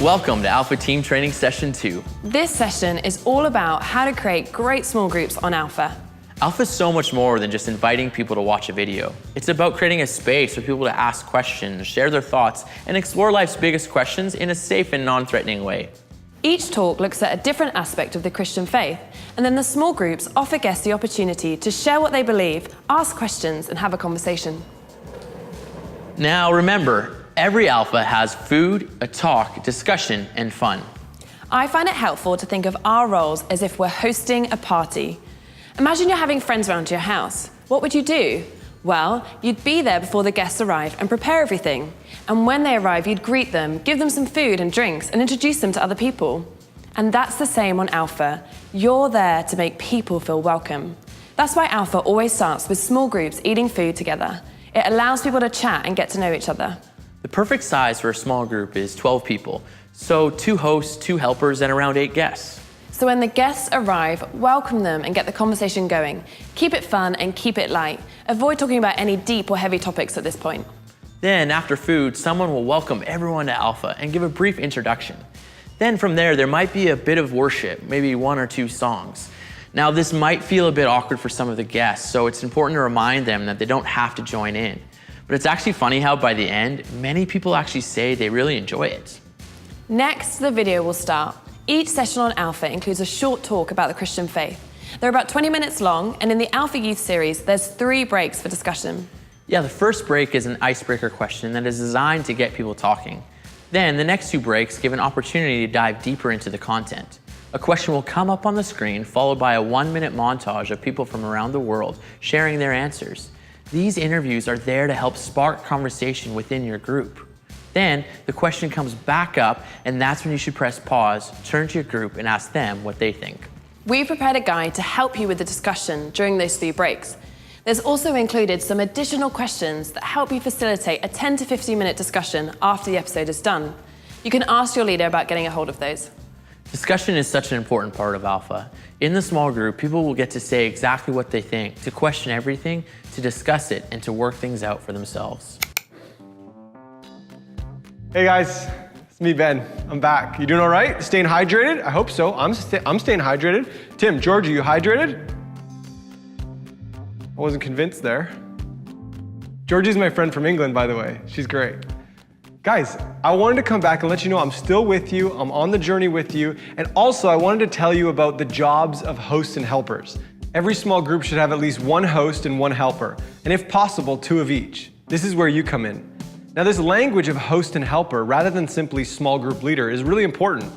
Welcome to Alpha Team Training Session 2. This session is all about how to create great small groups on Alpha. Alpha is so much more than just inviting people to watch a video. It's about creating a space for people to ask questions, share their thoughts, and explore life's biggest questions in a safe and non-threatening way. Each talk looks at a different aspect of the Christian faith, and then the small groups offer guests the opportunity to share what they believe, ask questions, and have a conversation. Now remember, every Alpha has food, a talk, discussion, and fun. I find it helpful to think of our roles as if we're hosting a party. Imagine you're having friends around to your house. What would you do? Well, you'd be there before the guests arrive and prepare everything. And when they arrive, you'd greet them, give them some food and drinks, and introduce them to other people. And that's the same on Alpha. You're there to make people feel welcome. That's why Alpha always starts with small groups eating food together. It allows people to chat and get to know each other. The perfect size for a small group is 12 people. So 2 hosts, 2 helpers, and around 8 guests. So when the guests arrive, welcome them and get the conversation going. Keep it fun and keep it light. Avoid talking about any deep or heavy topics at this point. Then, after food, someone will welcome everyone to Alpha and give a brief introduction. Then from there might be a bit of worship, maybe 1 or 2 songs. Now, this might feel a bit awkward for some of the guests, so it's important to remind them that they don't have to join in. But it's actually funny how by the end, many people actually say they really enjoy it. Next, the video will start. Each session on Alpha includes a short talk about the Christian faith. They're about 20 minutes long, and in the Alpha Youth series, there's 3 breaks for discussion. Yeah, the first break is an icebreaker question that is designed to get people talking. Then the next 2 breaks give an opportunity to dive deeper into the content. A question will come up on the screen, followed by a 1-minute montage of people from around the world sharing their answers. These interviews are there to help spark conversation within your group. Then the question comes back up, and that's when you should press pause, turn to your group, and ask them what they think. We've prepared a guide to help you with the discussion during those 3 breaks. There's also included some additional questions that help you facilitate a 10 to 15-minute discussion after the episode is done. You can ask your leader about getting a hold of those. Discussion is such an important part of Alpha. In the small group, people will get to say exactly what they think, to question everything, to discuss it, and to work things out for themselves. Hey guys, it's me, Ben. I'm back. You doing all right? Staying hydrated? I hope so. I'm staying hydrated. Tim, George, are you hydrated? I wasn't convinced there. Georgie's my friend from England, by the way. She's great. Guys, I wanted to come back and let you know I'm still with you. I'm on the journey with you. And also, I wanted to tell you about the jobs of hosts and helpers. Every small group should have at least 1 host and 1 helper, and if possible, 2 of each. This is where you come in. Now, this language of host and helper, rather than simply small group leader, is really important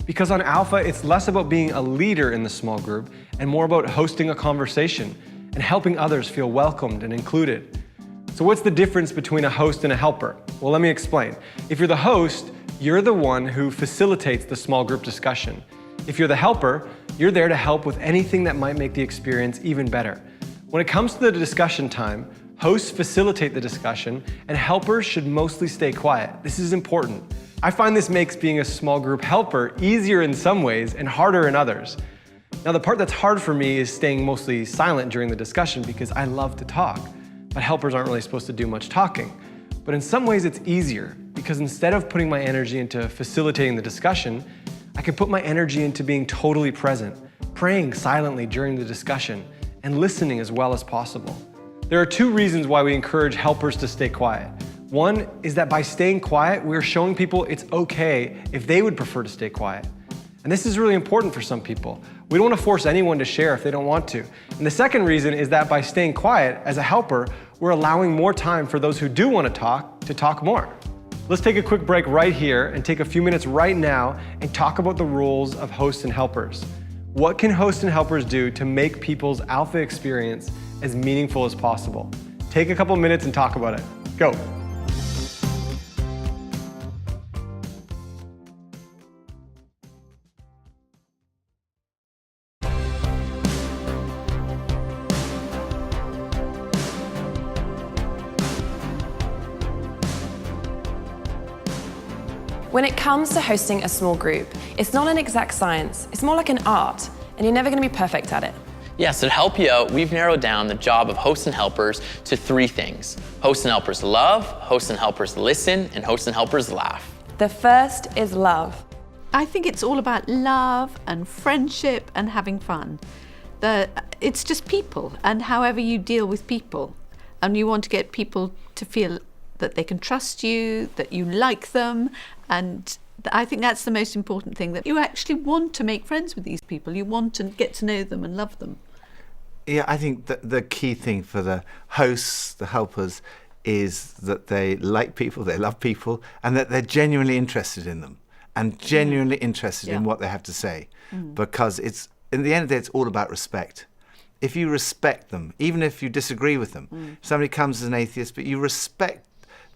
because on Alpha, it's less about being a leader in the small group and more about hosting a conversation and helping others feel welcomed and included. So what's the difference between a host and a helper? Well, let me explain. If you're the host, you're the one who facilitates the small group discussion. If you're the helper, you're there to help with anything that might make the experience even better. When it comes to the discussion time, hosts facilitate the discussion, and helpers should mostly stay quiet. This is important. I find this makes being a small group helper easier in some ways and harder in others. Now, the part that's hard for me is staying mostly silent during the discussion because I love to talk, but helpers aren't really supposed to do much talking. But in some ways it's easier because instead of putting my energy into facilitating the discussion, I can put my energy into being totally present, praying silently during the discussion, and listening as well as possible. There are 2 reasons why we encourage helpers to stay quiet. One is that by staying quiet, we're showing people it's okay if they would prefer to stay quiet. And this is really important for some people. We don't want to force anyone to share if they don't want to. And the second reason is that by staying quiet as a helper, we're allowing more time for those who do want to talk more. Let's take a quick break right here and take a few minutes right now and talk about the roles of hosts and helpers. What can hosts and helpers do to make people's Alpha experience as meaningful as possible? Take a couple minutes and talk about it. Go. When it comes to hosting a small group, it's not an exact science. It's more like an art, and you're never going to be perfect at it. Yeah, so to help you out, we've narrowed down the job of hosts and helpers to 3 things. Hosts and helpers love, hosts and helpers listen, and hosts and helpers laugh. The first is love. I think it's all about love and friendship and having fun. It's just people, and however you deal with people. And you want to get people to feel that they can trust you, that you like them, and I think that's the most important thing, that you actually want to make friends with these people. You want to get to know them and love them. Yeah, I think that the key thing for the hosts, the helpers, is that they like people, they love people, and that they're genuinely interested in them and genuinely interested in what they have to say. Because it's, in the end of the day, it's all about respect. If you respect them, even if you disagree with them, somebody comes as an atheist, but you respect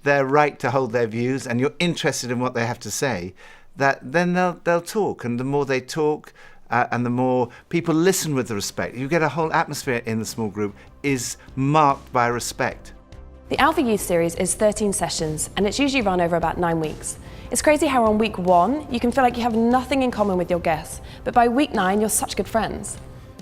their right to hold their views and you're interested in what they have to say, then they'll talk. And the more they talk, and the more people listen with the respect, you get a whole atmosphere in the small group is marked by respect. The Alpha Youth Series is 13 sessions, and it's usually run over about 9 weeks. It's crazy how on week 1, you can feel like you have nothing in common with your guests, but by week 9, you're such good friends.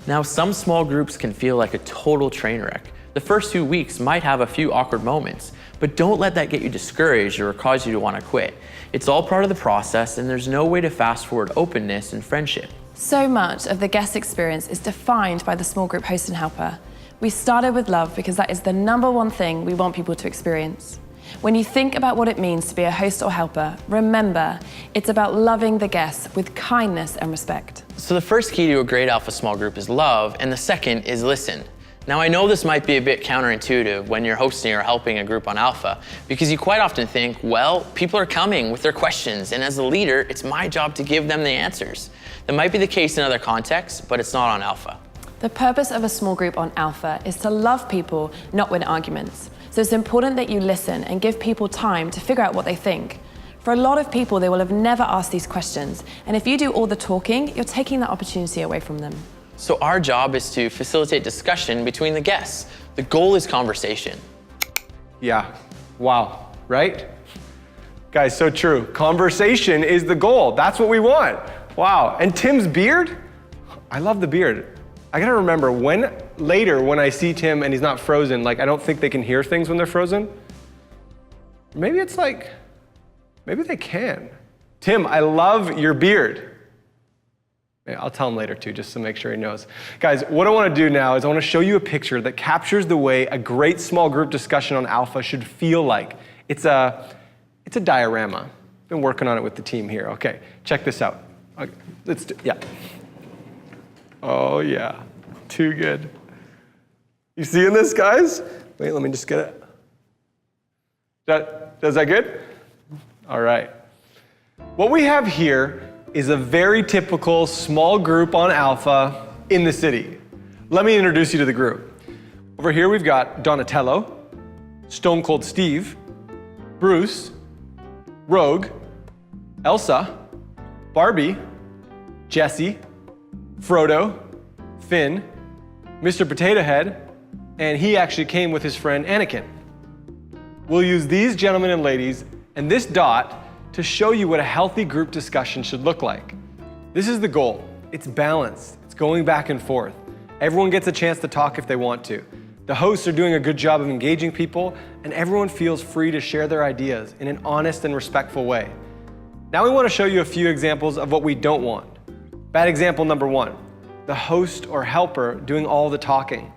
Now, some small groups can feel like a total train wreck. The first 2 weeks might have a few awkward moments, but don't let that get you discouraged or cause you to want to quit. It's all part of the process, and there's no way to fast forward openness and friendship. So much of the guest experience is defined by the small group host and helper. We started with love because that is the #1 thing we want people to experience. When you think about what it means to be a host or helper, remember, it's about loving the guests with kindness and respect. So the first key to a great alpha small group is love, and the second is listen. Now, I know this might be a bit counterintuitive when you're hosting or helping a group on alpha, because you quite often think, well, people are coming with their questions, and as a leader, it's my job to give them the answers. That might be the case in other contexts, but it's not on alpha. The purpose of a small group on alpha is to love people, not win arguments. So it's important that you listen and give people time to figure out what they think. For a lot of people, they will have never asked these questions, and if you do all the talking, you're taking that opportunity away from them. So our job is to facilitate discussion between the guests. The goal is conversation. Yeah, wow, right? Guys, so true. Conversation is the goal. That's what we want. Wow, and Tim's beard? I love the beard. I gotta remember, later when I see Tim and he's not frozen, like I don't think they can hear things when they're frozen. Maybe it's like, maybe they can. Tim, I love your beard. I'll tell him later too, just to make sure he knows. Guys, what I wanna do now is I wanna show you a picture that captures the way a great small group discussion on alpha should feel like. It's a diorama. Been working on it with the team here. Okay, check this out. Okay, yeah. Oh yeah, too good. You seeing this, guys? Wait, let me just get it. Is that good? All right. What we have here is a very typical small group on alpha in the city. Let me introduce you to the group. Over here we've got Donatello, Stone Cold Steve, Bruce, Rogue, Elsa, Barbie, Jesse, Frodo, Finn, Mr. Potato Head, and he actually came with his friend Anakin. We'll use these gentlemen and ladies and this dot to show you what a healthy group discussion should look like. This is the goal. It's balanced. It's going back and forth. Everyone gets a chance to talk if they want to. The hosts are doing a good job of engaging people, and everyone feels free to share their ideas in an honest and respectful way. Now we want to show you a few examples of what we don't want. Bad example number 1, the host or helper doing all the talking.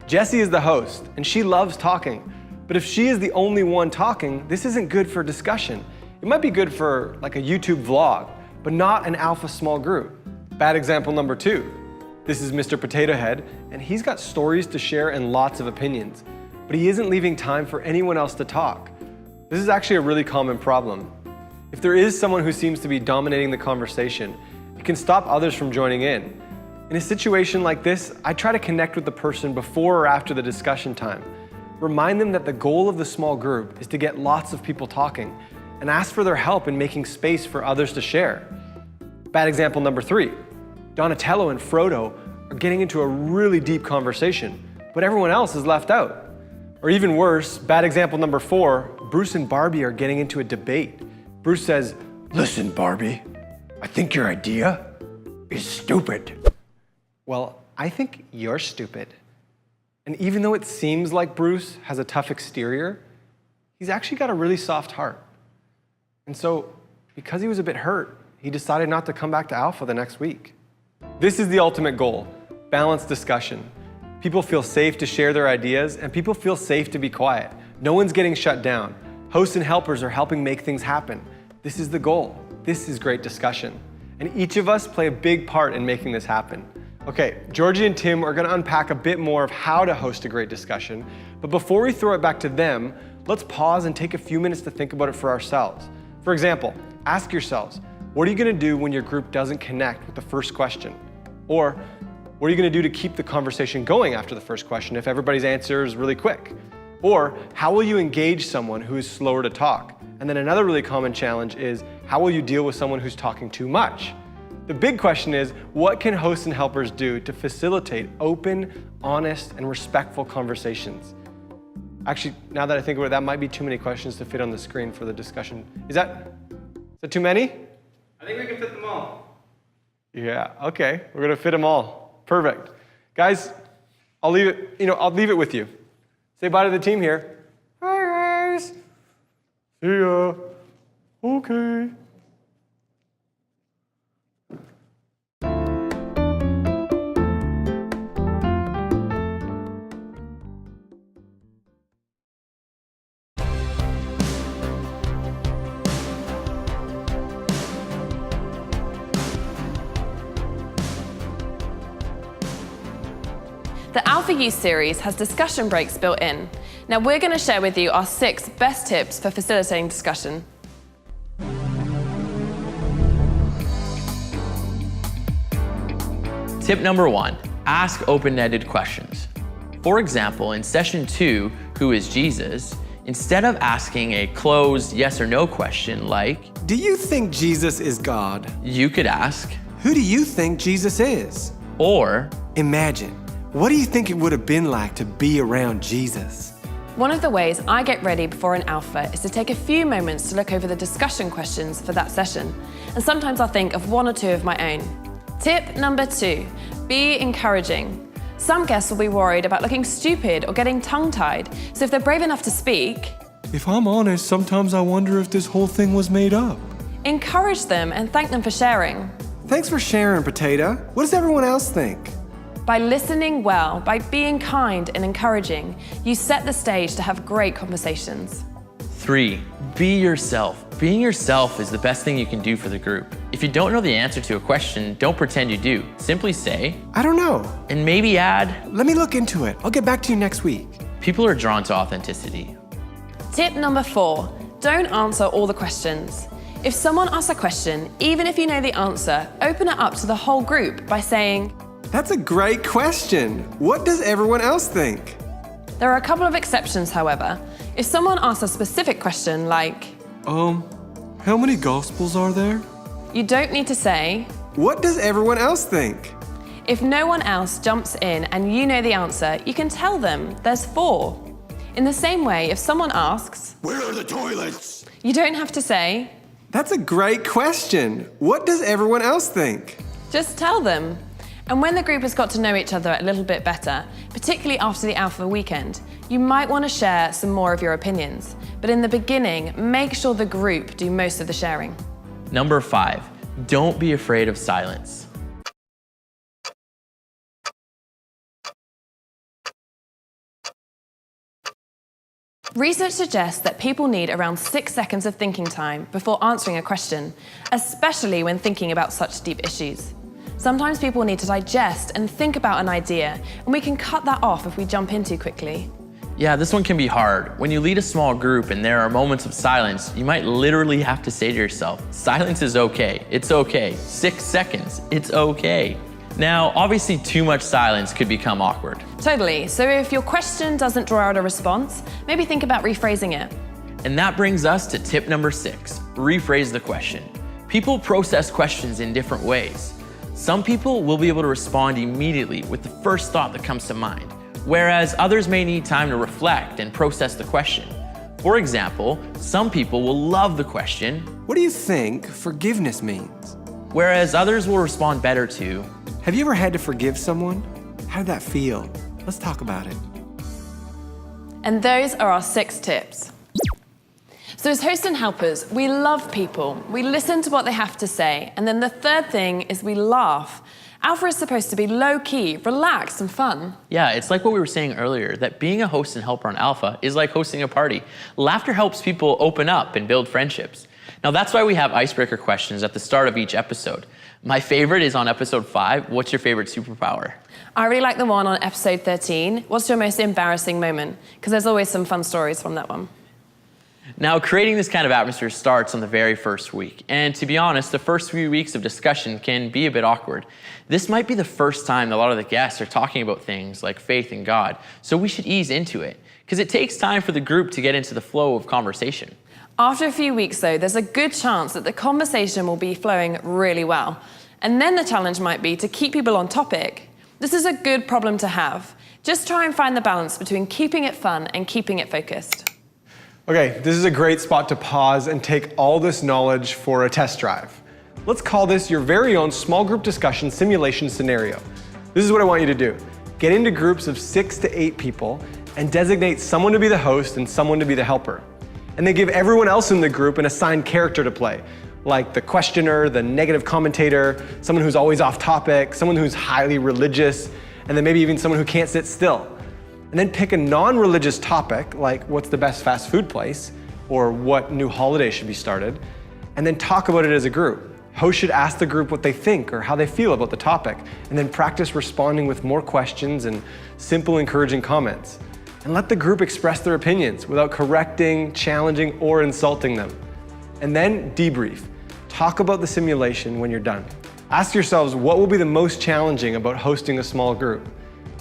Jessie is the host, and she loves talking. But if she is the only one talking, this isn't good for discussion. It might be good for like a YouTube vlog, but not an alpha small group. Bad example number 2. This is Mr. Potato Head, and he's got stories to share and lots of opinions, but he isn't leaving time for anyone else to talk. This is actually a really common problem. If there is someone who seems to be dominating the conversation, it can stop others from joining in. In a situation like this, I try to connect with the person before or after the discussion time. Remind them that the goal of the small group is to get lots of people talking, and ask for their help in making space for others to share. Bad example number 3. Donatello and Frodo are getting into a really deep conversation, but everyone else is left out. Or even worse, bad example number 4, Bruce and Barbie are getting into a debate. Bruce says, "Listen, Barbie, I think your idea is stupid." Well, I think you're stupid. And even though it seems like Bruce has a tough exterior, he's actually got a really soft heart. And so because he was a bit hurt, he decided not to come back to Alpha the next week. This is the ultimate goal, balanced discussion. People feel safe to share their ideas, and people feel safe to be quiet. No one's getting shut down. Hosts and helpers are helping make things happen. This is the goal. This is great discussion. And each of us play a big part in making this happen. Okay, Georgie and Tim are gonna unpack a bit more of how to host a great discussion, but before we throw it back to them, let's pause and take a few minutes to think about it for ourselves. For example, ask yourselves, what are you gonna do when your group doesn't connect with the first question? Or, what are you gonna do to keep the conversation going after the first question if everybody's answer is really quick? Or, how will you engage someone who is slower to talk? And then another really common challenge is, how will you deal with someone who's talking too much? The big question is, what can hosts and helpers do to facilitate open, honest, and respectful conversations? Actually, now that I think about it, that might be too many questions to fit on the screen for the discussion. Is that too many? I think we can fit them all. Yeah, okay, we're gonna fit them all. Perfect. Guys, I'll leave it with you. Say bye to the team here. Bye, guys. See ya. Okay. The Alpha Youth series has discussion breaks built in. Now we're going to share with you our 6 best tips for facilitating discussion. Tip number 1, ask open-ended questions. For example, in session 2, Who is Jesus? Instead of asking a closed yes or no question like, Do you think Jesus is God? you could ask, Who do you think Jesus is? or, Imagine, what do you think it would have been like to be around Jesus? One of the ways I get ready before an alpha is to take a few moments to look over the discussion questions for that session. And sometimes I'll think of 1 or 2 of my own. Tip number 2, be encouraging. Some guests will be worried about looking stupid or getting tongue-tied, so if they're brave enough to speak, If I'm honest, sometimes I wonder if this whole thing was made up. encourage them and thank them for sharing. Thanks for sharing, Potato. What does everyone else think? By listening well, by being kind and encouraging, you set the stage to have great conversations. 3, be yourself. Being yourself is the best thing you can do for the group. If you don't know the answer to a question, don't pretend you do. Simply say, I don't know. and maybe add, Let me look into it. I'll get back to you next week. people are drawn to authenticity. Tip number 4, don't answer all the questions. If someone asks a question, even if you know the answer, open it up to the whole group by saying, That's a great question. What does everyone else think? there are a couple of exceptions, however. If someone asks a specific question like, How many gospels are there? you don't need to say, What does everyone else think? if no one else jumps in and you know the answer, you can tell them there's 4. In the same way, if someone asks, Where are the toilets? you don't have to say, That's a great question. What does everyone else think? just tell them. And when the group has got to know each other a little bit better, particularly after the Alpha weekend, you might want to share some more of your opinions. But in the beginning, make sure the group do most of the sharing. Number 5, don't be afraid of silence. Research suggests that people need around 6 seconds of thinking time before answering a question, especially when thinking about such deep issues. Sometimes people need to digest and think about an idea, and we can cut that off if we jump in too quickly. Yeah, this one can be hard. When you lead a small group and there are moments of silence, you might literally have to say to yourself, silence is okay, it's okay. 6 seconds, it's okay. Now, obviously too much silence could become awkward. Totally. So if your question doesn't draw out a response, maybe think about rephrasing it. And that brings us to tip number 6, rephrase the question. People process questions in different ways. Some people will be able to respond immediately with the first thought that comes to mind, whereas others may need time to reflect and process the question. For example, some people will love the question, What do you think forgiveness means? whereas others will respond better to, Have you ever had to forgive someone? How did that feel? Let's talk about it. And those are our 6 tips. So as hosts and helpers, we love people. We listen to what they have to say. And then the third thing is we laugh. Alpha is supposed to be low-key, relaxed, and fun. Yeah, it's like what we were saying earlier, that being a host and helper on Alpha is like hosting a party. Laughter helps people open up and build friendships. Now that's why we have icebreaker questions at the start of each episode. My favorite is on episode 5, what's your favorite superpower? I really like the one on episode 13, what's your most embarrassing moment? Because there's always some fun stories from that one. Now, creating this kind of atmosphere starts on the very first week. And to be honest, the first few weeks of discussion can be a bit awkward. This might be the first time that a lot of the guests are talking about things like faith in God, so we should ease into it, because it takes time for the group to get into the flow of conversation. After a few weeks, though, there's a good chance that the conversation will be flowing really well. And then the challenge might be to keep people on topic. This is a good problem to have. Just try and find the balance between keeping it fun and keeping it focused. Okay, this is a great spot to pause and take all this knowledge for a test drive. Let's call this your very own small group discussion simulation scenario. This is what I want you to do. Get into groups of 6 to 8 people and designate someone to be the host and someone to be the helper. And then give everyone else in the group an assigned character to play, like the questioner, the negative commentator, someone who's always off topic, someone who's highly religious, and then maybe even someone who can't sit still. And then pick a non-religious topic, like what's the best fast food place, or what new holiday should be started, and then talk about it as a group. Hosts should ask the group what they think or how they feel about the topic, and then practice responding with more questions and simple, encouraging comments. And let the group express their opinions without correcting, challenging, or insulting them. And then debrief. Talk about the simulation when you're done. Ask yourselves what will be the most challenging about hosting a small group.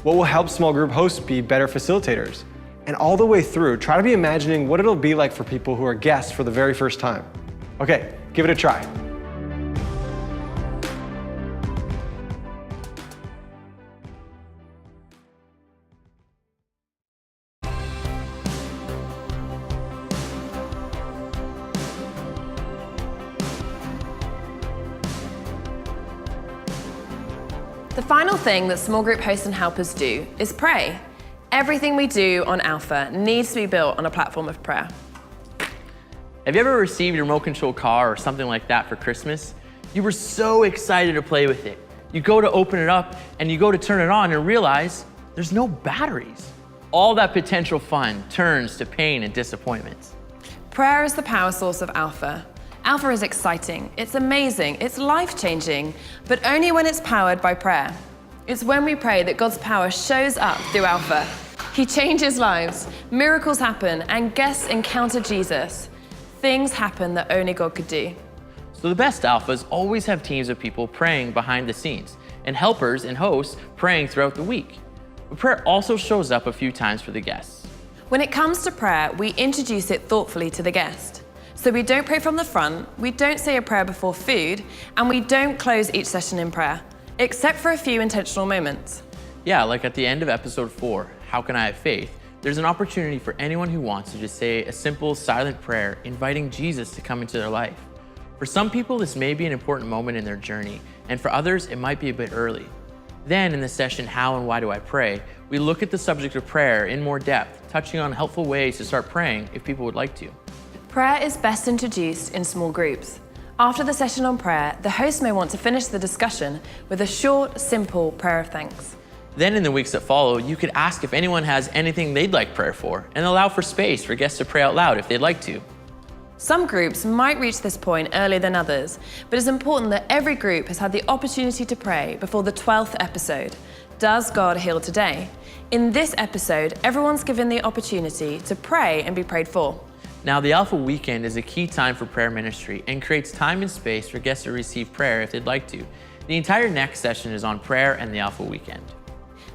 What will help small group hosts be better facilitators? And all the way through, try to be imagining what it'll be like for people who are guests for the very first time. Okay, give it a try. The final thing that small group hosts and helpers do is pray. Everything we do on Alpha needs to be built on a platform of prayer. Have you ever received a remote control car or something like that for Christmas? You were so excited to play with it. You go to open it up and you go to turn it on and realize there's no batteries. All that potential fun turns to pain and disappointment. Prayer is the power source of Alpha. Alpha is exciting, it's amazing, it's life-changing, but only when it's powered by prayer. It's when we pray that God's power shows up through Alpha. He changes lives, miracles happen, and guests encounter Jesus. Things happen that only God could do. So the best alphas always have teams of people praying behind the scenes, and helpers and hosts praying throughout the week. But prayer also shows up a few times for the guests. When it comes to prayer, we introduce it thoughtfully to the guest. So we don't pray from the front, we don't say a prayer before food, and we don't close each session in prayer, except for a few intentional moments. Yeah, like at the end of episode 4, How Can I Have Faith? There's an opportunity for anyone who wants to just say a simple, silent prayer, inviting Jesus to come into their life. For some people, this may be an important moment in their journey, and for others, it might be a bit early. Then in the session, How and Why Do I Pray? We look at the subject of prayer in more depth, touching on helpful ways to start praying if people would like to. Prayer is best introduced in small groups. After the session on prayer, the host may want to finish the discussion with a short, simple prayer of thanks. Then in the weeks that follow, you could ask if anyone has anything they'd like prayer for, and allow for space for guests to pray out loud if they'd like to. Some groups might reach this point earlier than others, but it's important that every group has had the opportunity to pray before the 12th episode, Does God Heal Today? In this episode, everyone's given the opportunity to pray and be prayed for. Now, the Alpha Weekend is a key time for prayer ministry and creates time and space for guests to receive prayer if they'd like to. The entire next session is on prayer and the Alpha Weekend.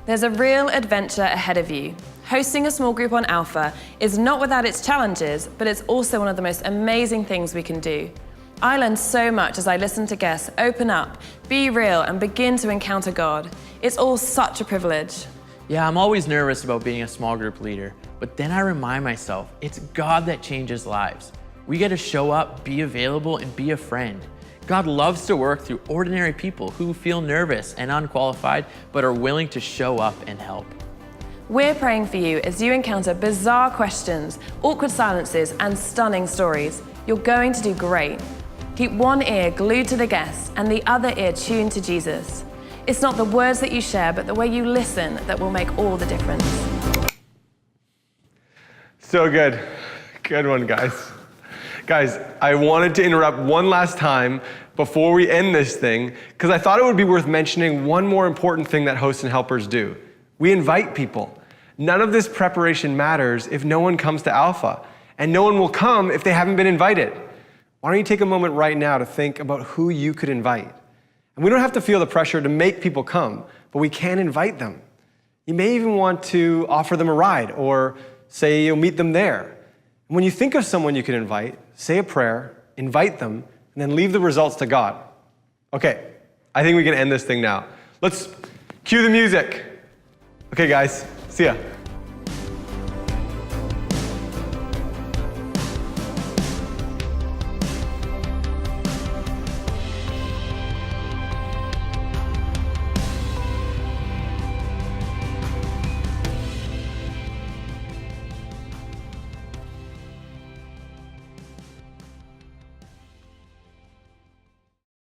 There's a real adventure ahead of you. Hosting a small group on Alpha is not without its challenges, but it's also one of the most amazing things we can do. I learned so much as I listened to guests open up, be real, and begin to encounter God. It's all such a privilege. Yeah, I'm always nervous about being a small group leader, but then I remind myself, it's God that changes lives. We get to show up, be available, and be a friend. God loves to work through ordinary people who feel nervous and unqualified, but are willing to show up and help. We're praying for you as you encounter bizarre questions, awkward silences, and stunning stories. You're going to do great. Keep one ear glued to the guests and the other ear tuned to Jesus. It's not the words that you share, but the way you listen that will make all the difference. So good. Good one, guys. Guys, I wanted to interrupt one last time before we end this thing, because I thought it would be worth mentioning one more important thing that hosts and helpers do. We invite people. None of this preparation matters if no one comes to Alpha, and no one will come if they haven't been invited. Why don't you take a moment right now to think about who you could invite? And we don't have to feel the pressure to make people come, but we can invite them. You may even want to offer them a ride, or say you'll meet them there. And when you think of someone you could invite, say a prayer, invite them, and then leave the results to God. Okay, I think we can end this thing now. Let's cue the music. Okay, guys, see ya.